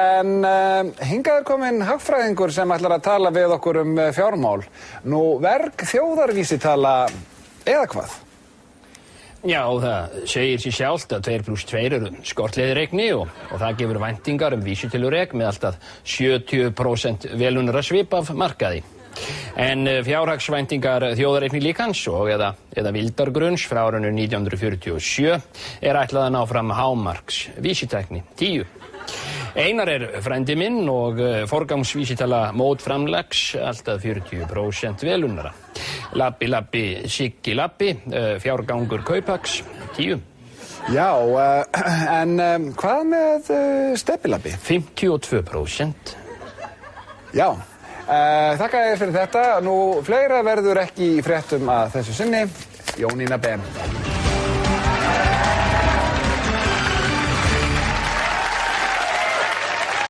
En hingað kominn hagfræðingur sem ætlar að tala við okkur fjármál. Nú, verg þjóðarvísitala eða hvað? Já, það segir sér sjálft að 2 + 2 eru skortleiðreikni og það gefur væntingar vísitölurek með allt að 70% velunara svip af markaði. En fjárhagsvæntingar þjóðareikni líkans eða vildargrunns frá árinu 1947 ætlað að ná fram hámarks vísitækni 10. Einar frændi minn og forgangsvísitala mótframlags alltaf 40% velunara. Labbi, Siggi Labbi, fjárgangur Kauphags 10. Já, en hvað með Stebbi Labbi? 52%. Já, þakka þér fyrir þetta. Nú, fleira verður ekki í fréttum að þessu sinni. Jónína Ben.